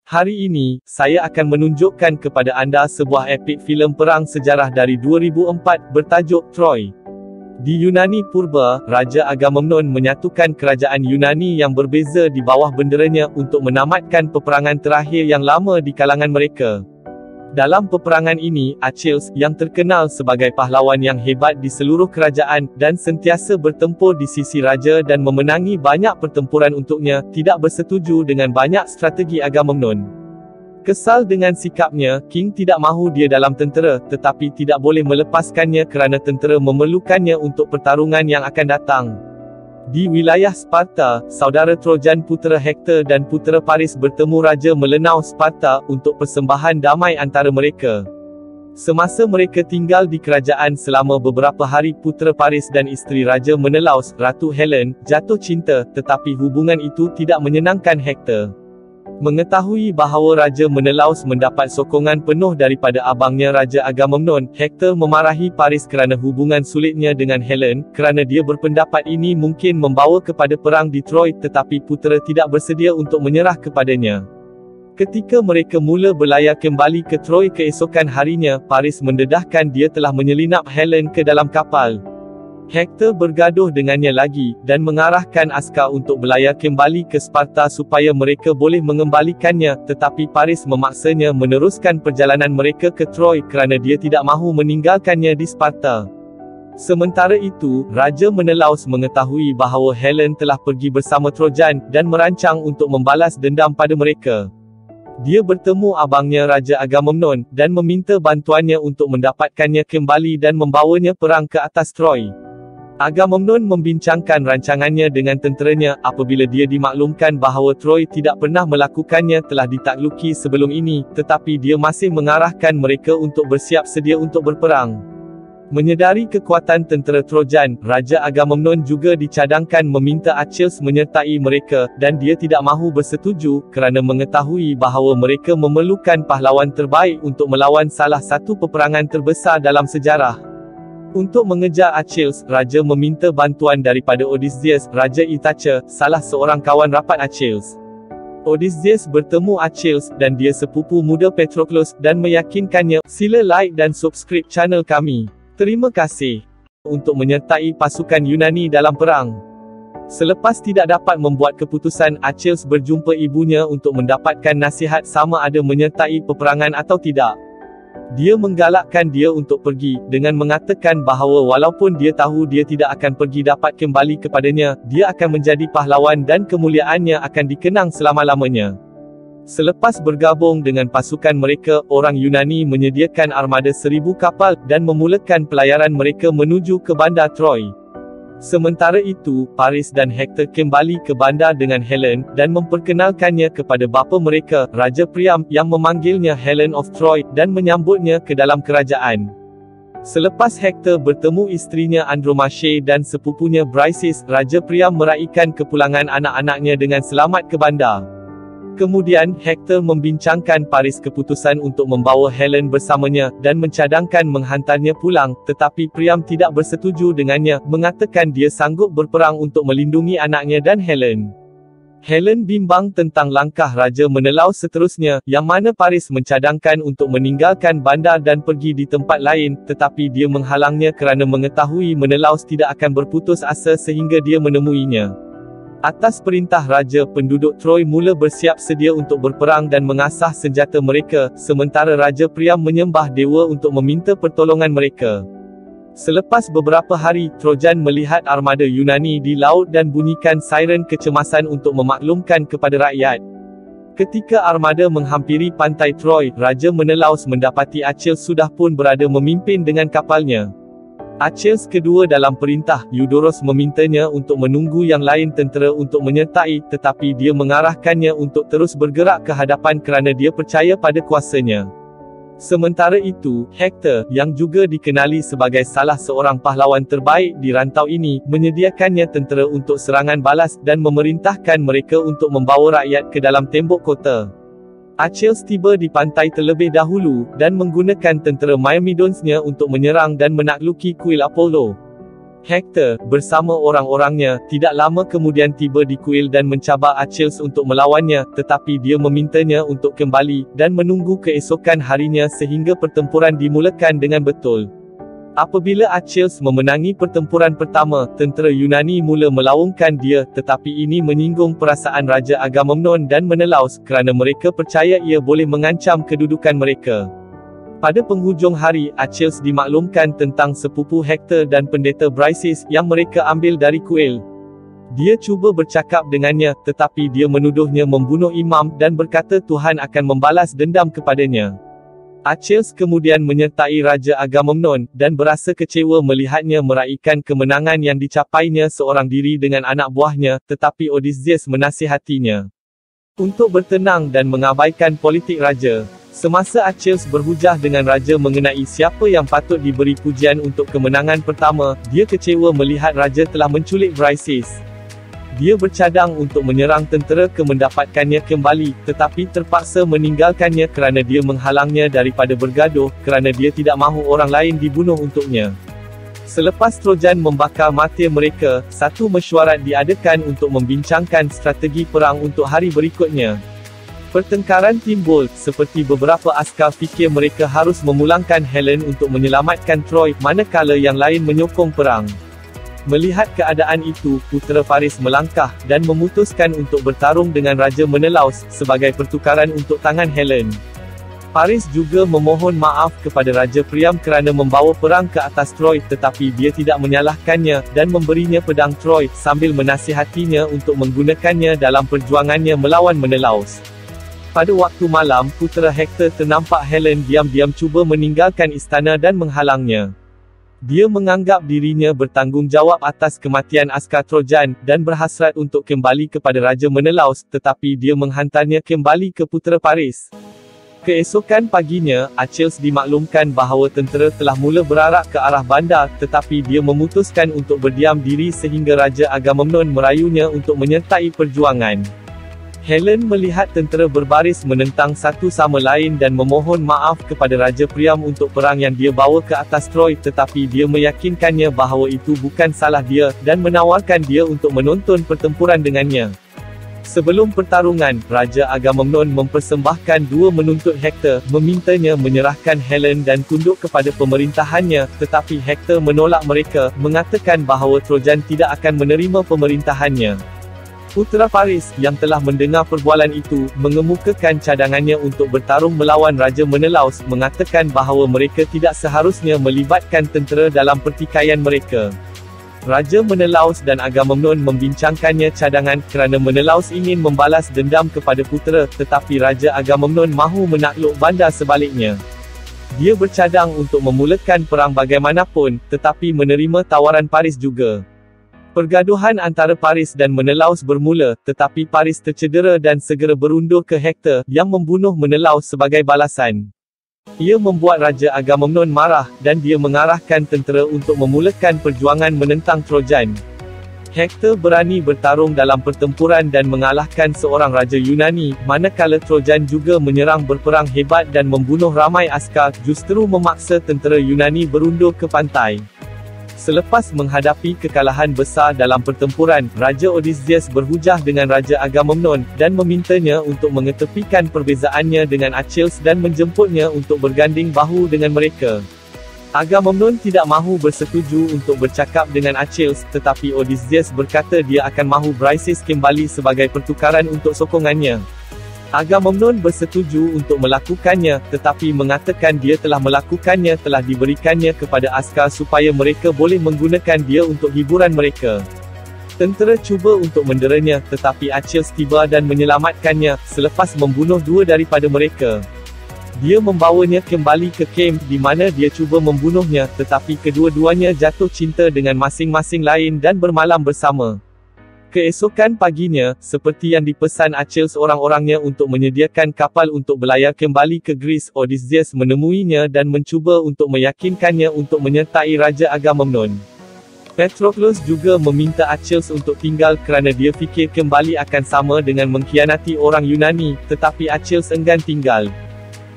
Hari ini, saya akan menunjukkan kepada anda sebuah epik filem perang sejarah dari 2004 bertajuk Troy. Di Yunani Purba, Raja Agamemnon menyatukan kerajaan Yunani yang berbeza di bawah benderanya untuk menamatkan peperangan terakhir yang lama di kalangan mereka. Dalam peperangan ini, Achilles, yang terkenal sebagai pahlawan yang hebat di seluruh kerajaan, dan sentiasa bertempur di sisi raja dan memenangi banyak pertempuran untuknya, tidak bersetuju dengan banyak strategi Agamemnon. Kesal dengan sikapnya, King tidak mahu dia dalam tentera, tetapi tidak boleh melepaskannya kerana tentera memerlukannya untuk pertarungan yang akan datang. Di wilayah Sparta, saudara Trojan putera Hektor dan putera Paris bertemu Raja Melenau Sparta untuk persembahan damai antara mereka. Semasa mereka tinggal di kerajaan selama beberapa hari, putera Paris dan isteri Raja Menelaus, Ratu Helen, jatuh cinta, tetapi hubungan itu tidak menyenangkan Hektor. Mengetahui bahawa Raja Menelaus mendapat sokongan penuh daripada abangnya Raja Agamemnon, Hektor memarahi Paris kerana hubungan sulitnya dengan Helen, kerana dia berpendapat ini mungkin membawa kepada perang di Troy, tetapi putera tidak bersedia untuk menyerah kepadanya. Ketika mereka mula berlayar kembali ke Troy keesokan harinya, Paris mendedahkan dia telah menyelinap Helen ke dalam kapal. Hektor bergaduh dengannya lagi, dan mengarahkan askar untuk berlayar kembali ke Sparta supaya mereka boleh mengembalikannya, tetapi Paris memaksanya meneruskan perjalanan mereka ke Troy kerana dia tidak mahu meninggalkannya di Sparta. Sementara itu, Raja Menelaus mengetahui bahawa Helen telah pergi bersama Trojan, dan merancang untuk membalas dendam pada mereka. Dia bertemu abangnya Raja Agamemnon, dan meminta bantuannya untuk mendapatkannya kembali dan membawanya perang ke atas Troy. Agamemnon membincangkan rancangannya dengan tenteranya, apabila dia dimaklumkan bahawa Troy tidak pernah melakukannya telah ditakluki sebelum ini, tetapi dia masih mengarahkan mereka untuk bersiap sedia untuk berperang. Menyedari kekuatan tentera Trojan, Raja Agamemnon juga dicadangkan meminta Achilles menyertai mereka, dan dia tidak mahu bersetuju, kerana mengetahui bahawa mereka memerlukan pahlawan terbaik untuk melawan salah satu peperangan terbesar dalam sejarah. Untuk mengejar Achilles, Raja meminta bantuan daripada Odysseus, Raja Ithaca, salah seorang kawan rapat Achilles. Odysseus bertemu Achilles, dan dia sepupu muda Patroclus, dan meyakinkannya. Sila like dan subscribe channel kami. Terima kasih. Untuk menyertai pasukan Yunani dalam perang. Selepas tidak dapat membuat keputusan, Achilles berjumpa ibunya untuk mendapatkan nasihat sama ada menyertai peperangan atau tidak. Dia menggalakkan dia untuk pergi, dengan mengatakan bahawa walaupun dia tahu dia tidak akan pergi dapat kembali kepadanya, dia akan menjadi pahlawan dan kemuliaannya akan dikenang selama-lamanya. Selepas bergabung dengan pasukan mereka, orang Yunani menyediakan armada 1000 kapal, dan memulakan pelayaran mereka menuju ke bandar Troy. Sementara itu, Paris dan Hektor kembali ke bandar dengan Helen, dan memperkenalkannya kepada bapa mereka, Raja Priam, yang memanggilnya Helen of Troy, dan menyambutnya ke dalam kerajaan. Selepas Hektor bertemu isterinya Andromache dan sepupunya Briseis, Raja Priam meraihkan kepulangan anak-anaknya dengan selamat ke bandar. Kemudian, Hektor membincangkan Paris keputusan untuk membawa Helen bersamanya, dan mencadangkan menghantarnya pulang, tetapi Priam tidak bersetuju dengannya, mengatakan dia sanggup berperang untuk melindungi anaknya dan Helen. Helen bimbang tentang langkah Raja Menelaus seterusnya, yang mana Paris mencadangkan untuk meninggalkan bandar dan pergi di tempat lain, tetapi dia menghalangnya kerana mengetahui Menelaus tidak akan berputus asa sehingga dia menemuinya. Atas perintah raja, penduduk Troy mula bersiap sedia untuk berperang dan mengasah senjata mereka, sementara Raja Priam menyembah dewa untuk meminta pertolongan mereka. Selepas beberapa hari, Trojan melihat armada Yunani di laut dan bunyikan siren kecemasan untuk memaklumkan kepada rakyat. Ketika armada menghampiri pantai Troy, Raja Menelaus mendapati Achilles sudah pun berada memimpin dengan kapalnya. Achilles kedua dalam perintah, Eudorus memintanya untuk menunggu yang lain tentera untuk menyertai, tetapi dia mengarahkannya untuk terus bergerak ke hadapan kerana dia percaya pada kuasanya. Sementara itu, Hektor, yang juga dikenali sebagai salah seorang pahlawan terbaik di rantau ini, menyediakannya tentera untuk serangan balas, dan memerintahkan mereka untuk membawa rakyat ke dalam tembok kota. Achilles tiba di pantai terlebih dahulu, dan menggunakan tentera Myrmidonsnya untuk menyerang dan menakluki kuil Apollo. Hector, bersama orang-orangnya, tidak lama kemudian tiba di kuil dan mencabar Achilles untuk melawannya, tetapi dia memintanya untuk kembali, dan menunggu keesokan harinya sehingga pertempuran dimulakan dengan betul. Apabila Achilles memenangi pertempuran pertama, tentera Yunani mula melaungkan dia, tetapi ini menyinggung perasaan Raja Agamemnon dan Menelaus, kerana mereka percaya ia boleh mengancam kedudukan mereka. Pada penghujung hari, Achilles dimaklumkan tentang sepupu Hector dan pendeta Briseis, yang mereka ambil dari kuil. Dia cuba bercakap dengannya, tetapi dia menuduhnya membunuh imam, dan berkata Tuhan akan membalas dendam kepadanya. Achilles kemudian menyertai Raja Agamemnon, dan berasa kecewa melihatnya meraihkan kemenangan yang dicapainya seorang diri dengan anak buahnya, tetapi Odysseus menasihatinya untuk bertenang dan mengabaikan politik raja. Semasa Achilles berhujah dengan raja mengenai siapa yang patut diberi pujian untuk kemenangan pertama, dia kecewa melihat raja telah menculik Briseis. Dia bercadang untuk menyerang tentera mendapatkannya kembali, tetapi terpaksa meninggalkannya kerana dia menghalangnya daripada bergaduh, kerana dia tidak mahu orang lain dibunuh untuknya. Selepas Trojan membakar mati mereka, satu mesyuarat diadakan untuk membincangkan strategi perang untuk hari berikutnya. Pertengkaran timbul, seperti beberapa askar fikir mereka harus memulangkan Helen untuk menyelamatkan Troy, manakala yang lain menyokong perang. Melihat keadaan itu, putera Paris melangkah, dan memutuskan untuk bertarung dengan Raja Menelaus, sebagai pertukaran untuk tangan Helen. Paris juga memohon maaf kepada Raja Priam kerana membawa perang ke atas Troy, tetapi dia tidak menyalahkannya, dan memberinya pedang Troy, sambil menasihatinya untuk menggunakannya dalam perjuangannya melawan Menelaus. Pada waktu malam, putera Hector ternampak Helen diam-diam cuba meninggalkan istana dan menghalangnya. Dia menganggap dirinya bertanggungjawab atas kematian askar Trojan, dan berhasrat untuk kembali kepada Raja Menelaus, tetapi dia menghantarnya kembali ke putera Paris. Keesokan paginya, Achilles dimaklumkan bahawa tentera telah mula berarak ke arah bandar, tetapi dia memutuskan untuk berdiam diri sehingga Raja Agamemnon merayunya untuk menyertai perjuangan. Helen melihat tentera berbaris menentang satu sama lain dan memohon maaf kepada Raja Priam untuk perang yang dia bawa ke atas Troy, tetapi dia meyakinkannya bahawa itu bukan salah dia, dan menawarkan dia untuk menonton pertempuran dengannya. Sebelum pertarungan, Raja Agamemnon mempersembahkan dua menuntut Hector, memintanya menyerahkan Helen dan tunduk kepada pemerintahannya, tetapi Hector menolak mereka, mengatakan bahawa Trojan tidak akan menerima pemerintahannya. Putera Paris, yang telah mendengar perbualan itu, mengemukakan cadangannya untuk bertarung melawan Raja Menelaus, mengatakan bahawa mereka tidak seharusnya melibatkan tentera dalam pertikaian mereka. Raja Menelaus dan Agamemnon membincangkannya cadangan, kerana Menelaus ingin membalas dendam kepada putera, tetapi Raja Agamemnon mahu menakluk bandar sebaliknya. Dia bercadang untuk memulakan perang bagaimanapun, tetapi menerima tawaran Paris juga. Pergaduhan antara Paris dan Menelaus bermula, tetapi Paris tercedera dan segera berundur ke Hector, yang membunuh Menelaus sebagai balasan. Ia membuat Raja Agamemnon marah, dan dia mengarahkan tentera untuk memulakan perjuangan menentang Trojan. Hector berani bertarung dalam pertempuran dan mengalahkan seorang Raja Yunani, manakala Trojan juga menyerang berperang hebat dan membunuh ramai askar, justru memaksa tentera Yunani berundur ke pantai. Selepas menghadapi kekalahan besar dalam pertempuran, Raja Odysseus berhujah dengan Raja Agamemnon, dan memintanya untuk mengetepikan perbezaannya dengan Achilles dan menjemputnya untuk berganding bahu dengan mereka. Agamemnon tidak mahu bersetuju untuk bercakap dengan Achilles, tetapi Odysseus berkata dia akan mahu Briseis kembali sebagai pertukaran untuk sokongannya. Agamemnon bersetuju untuk melakukannya, tetapi mengatakan dia telah melakukannya telah diberikannya kepada askar supaya mereka boleh menggunakan dia untuk hiburan mereka. Tentera cuba untuk menderanya, tetapi Achilles tiba dan menyelamatkannya, selepas membunuh dua daripada mereka. Dia membawanya kembali ke kem, di mana dia cuba membunuhnya, tetapi kedua-duanya jatuh cinta dengan masing-masing lain dan bermalam bersama. Keesokan paginya, seperti yang dipesan Achilles orang-orangnya untuk menyediakan kapal untuk berlayar kembali ke Greece, Odysseus menemuinya dan mencuba untuk meyakinkannya untuk menyertai Raja Agamemnon. Patroclus juga meminta Achilles untuk tinggal kerana dia fikir kembali akan sama dengan mengkhianati orang Yunani, tetapi Achilles enggan tinggal.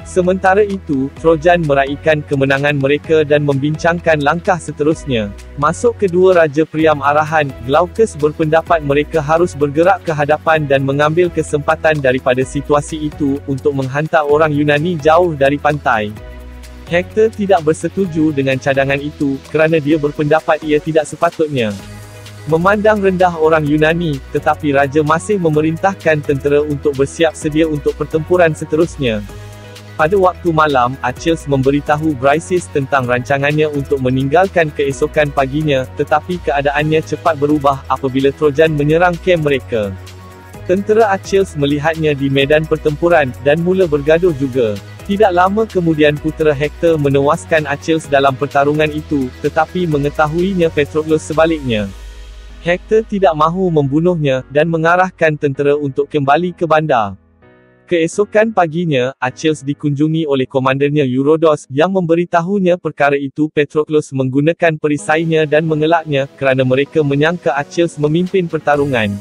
Sementara itu, Trojan meraihkan kemenangan mereka dan membincangkan langkah seterusnya. Masuk kedua Raja Priam arahan, Glaucus berpendapat mereka harus bergerak ke hadapan dan mengambil kesempatan daripada situasi itu, untuk menghantar orang Yunani jauh dari pantai. Hektor tidak bersetuju dengan cadangan itu, kerana dia berpendapat ia tidak sepatutnya memandang rendah orang Yunani, tetapi Raja masih memerintahkan tentera untuk bersiap sedia untuk pertempuran seterusnya. Pada waktu malam, Achilles memberitahu Briseis tentang rancangannya untuk meninggalkan keesokan paginya, tetapi keadaannya cepat berubah apabila Trojan menyerang kem mereka. Tentera Achilles melihatnya di medan pertempuran, dan mula bergaduh juga. Tidak lama kemudian putera Hektor menewaskan Achilles dalam pertarungan itu, tetapi mengetahuinya Patroclus sebaliknya. Hektor tidak mahu membunuhnya, dan mengarahkan tentera untuk kembali ke bandar. Keesokan paginya, Achilles dikunjungi oleh komandannya Eurodos, yang memberitahunya perkara itu. Patroclus menggunakan perisainya dan mengelaknya, kerana mereka menyangka Achilles memimpin pertarungan.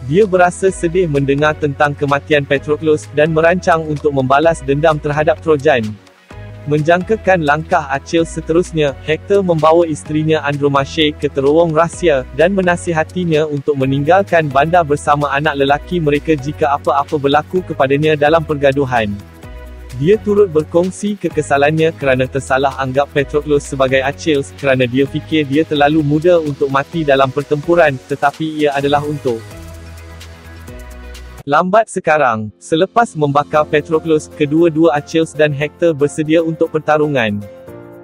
Dia berasa sedih mendengar tentang kematian Patroclus, dan merancang untuk membalas dendam terhadap Trojan. Menjangkakan langkah Achilles seterusnya, Hektor membawa isterinya Andromache ke terowong rahsia, dan menasihatinya untuk meninggalkan bandar bersama anak lelaki mereka jika apa-apa berlaku kepadanya dalam pergaduhan. Dia turut berkongsi kekesalannya kerana tersalah anggap Patroclus sebagai Achilles, kerana dia fikir dia terlalu muda untuk mati dalam pertempuran, tetapi ia adalah untuk lambat sekarang. Selepas membakar Patroclus, kedua-dua Achilles dan Hektor bersedia untuk pertarungan.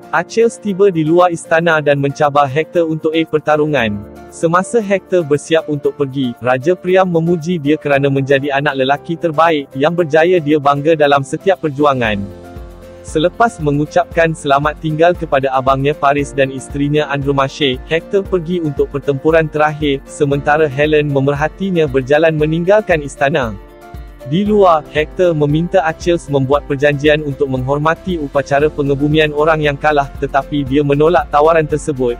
Achilles tiba di luar istana dan mencabar Hektor untuk pertarungan. Semasa Hektor bersiap untuk pergi, Raja Priam memuji dia kerana menjadi anak lelaki terbaik, yang berjaya dia bangga dalam setiap perjuangan. Selepas mengucapkan selamat tinggal kepada abangnya Paris dan isterinya Andromache, Hektor pergi untuk pertempuran terakhir, sementara Helen memerhatinya berjalan meninggalkan istana. Di luar, Hektor meminta Achilles membuat perjanjian untuk menghormati upacara pengebumian orang yang kalah, tetapi dia menolak tawaran tersebut.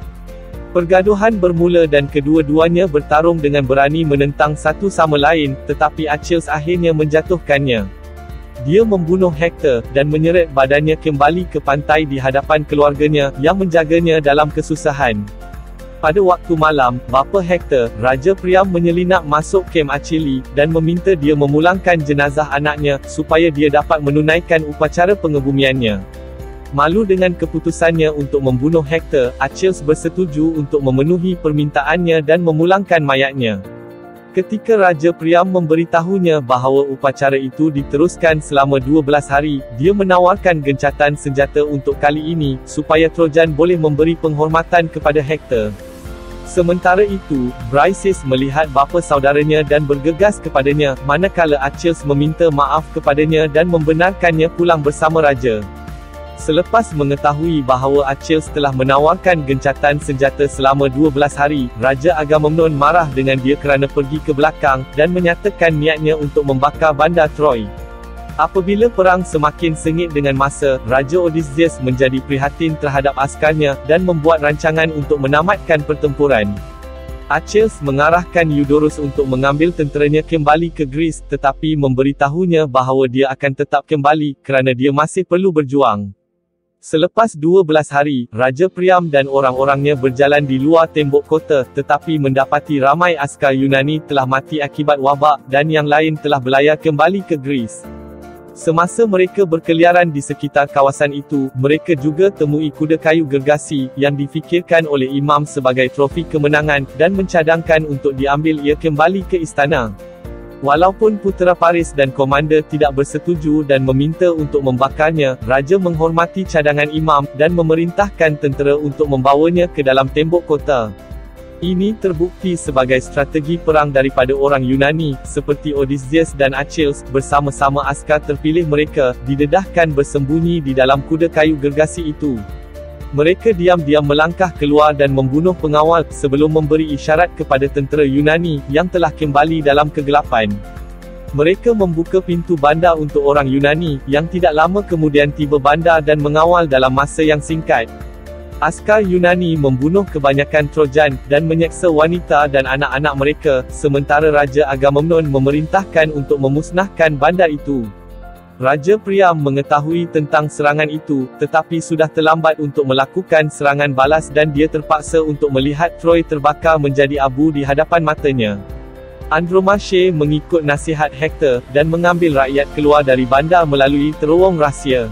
Pergaduhan bermula dan kedua-duanya bertarung dengan berani menentang satu sama lain, tetapi Achilles akhirnya menjatuhkannya. Dia membunuh Hektor, dan menyeret badannya kembali ke pantai di hadapan keluarganya, yang menjaganya dalam kesusahan. Pada waktu malam, bapa Hektor, Raja Priam menyelinap masuk kem Achilles, dan meminta dia memulangkan jenazah anaknya, supaya dia dapat menunaikan upacara pengebumiannya. Malu dengan keputusannya untuk membunuh Hektor, Achilles bersetuju untuk memenuhi permintaannya dan memulangkan mayatnya. Ketika Raja Priam memberitahunya bahawa upacara itu diteruskan selama 12 hari, dia menawarkan gencatan senjata untuk kali ini, supaya Trojan boleh memberi penghormatan kepada Hektor. Sementara itu, Briseis melihat bapa saudaranya dan bergegas kepadanya, manakala Achilles meminta maaf kepadanya dan membenarkannya pulang bersama raja. Selepas mengetahui bahawa Achilles telah menawarkan gencatan senjata selama 12 hari, Raja Agamemnon marah dengan dia kerana pergi ke belakang, dan menyatakan niatnya untuk membakar bandar Troy. Apabila perang semakin sengit dengan masa, Raja Odysseus menjadi prihatin terhadap askarnya, dan membuat rancangan untuk menamatkan pertempuran. Achilles mengarahkan Eudorus untuk mengambil tenteranya kembali ke Greece, tetapi memberitahunya bahawa dia akan tetap kembali, kerana dia masih perlu berjuang. Selepas 12 hari, Raja Priam dan orang-orangnya berjalan di luar tembok kota, tetapi mendapati ramai askar Yunani telah mati akibat wabak, dan yang lain telah berlayar kembali ke Greece. Semasa mereka berkeliaran di sekitar kawasan itu, mereka juga temui kuda kayu gergasi, yang difikirkan oleh imam sebagai trofi kemenangan, dan mencadangkan untuk diambil ia kembali ke istana. Walaupun putera Paris dan komander tidak bersetuju dan meminta untuk membakarnya, Raja menghormati cadangan imam, dan memerintahkan tentera untuk membawanya ke dalam tembok kota. Ini terbukti sebagai strategi perang daripada orang Yunani, seperti Odysseus dan Achilles, bersama-sama askar terpilih mereka, didedahkan bersembunyi di dalam kuda kayu gergasi itu. Mereka diam-diam melangkah keluar dan membunuh pengawal, sebelum memberi isyarat kepada tentera Yunani, yang telah kembali dalam kegelapan. Mereka membuka pintu bandar untuk orang Yunani, yang tidak lama kemudian tiba bandar dan mengawal dalam masa yang singkat. Askar Yunani membunuh kebanyakan Trojan, dan menyeksa wanita dan anak-anak mereka, sementara Raja Agamemnon memerintahkan untuk memusnahkan bandar itu. Raja Priam mengetahui tentang serangan itu, tetapi sudah terlambat untuk melakukan serangan balas dan dia terpaksa untuk melihat Troy terbakar menjadi abu di hadapan matanya. Andromache mengikut nasihat Hector, dan mengambil rakyat keluar dari bandar melalui terowong rahsia.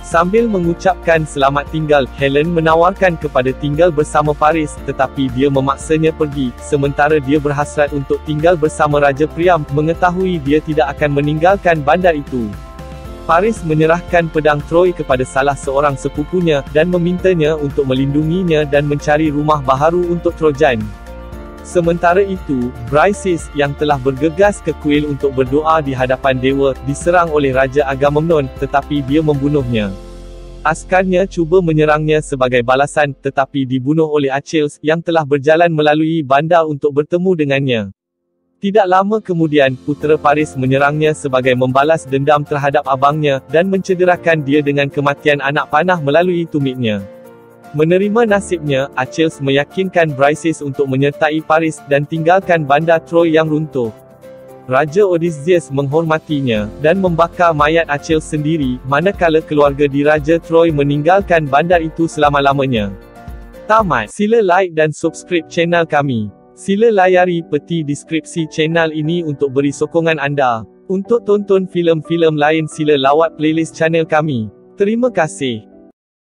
Sambil mengucapkan selamat tinggal, Helen menawarkan kepada tinggal bersama Paris, tetapi dia memaksanya pergi, sementara dia berhasrat untuk tinggal bersama Raja Priam, mengetahui dia tidak akan meninggalkan bandar itu. Paris menyerahkan pedang Troy kepada salah seorang sepupunya, dan memintanya untuk melindunginya dan mencari rumah baharu untuk Trojan. Sementara itu, Briseis, yang telah bergegas ke kuil untuk berdoa di hadapan dewa, diserang oleh Raja Agamemnon, tetapi dia membunuhnya. Askarnya cuba menyerangnya sebagai balasan, tetapi dibunuh oleh Achilles, yang telah berjalan melalui bandar untuk bertemu dengannya. Tidak lama kemudian, putera Paris menyerangnya sebagai membalas dendam terhadap abangnya, dan mencederakan dia dengan kematian anak panah melalui tumitnya. Menerima nasibnya, Achilles meyakinkan Briseis untuk menyertai Paris, dan tinggalkan bandar Troy yang runtuh. Raja Odysseus menghormatinya, dan membakar mayat Achilles sendiri, manakala keluarga diraja Troy meninggalkan bandar itu selama-lamanya. Tamat. Sila like dan subscribe channel kami. Sila layari peti deskripsi channel ini untuk beri sokongan anda. Untuk tonton filem-filem lain sila lawat playlist channel kami. Terima kasih.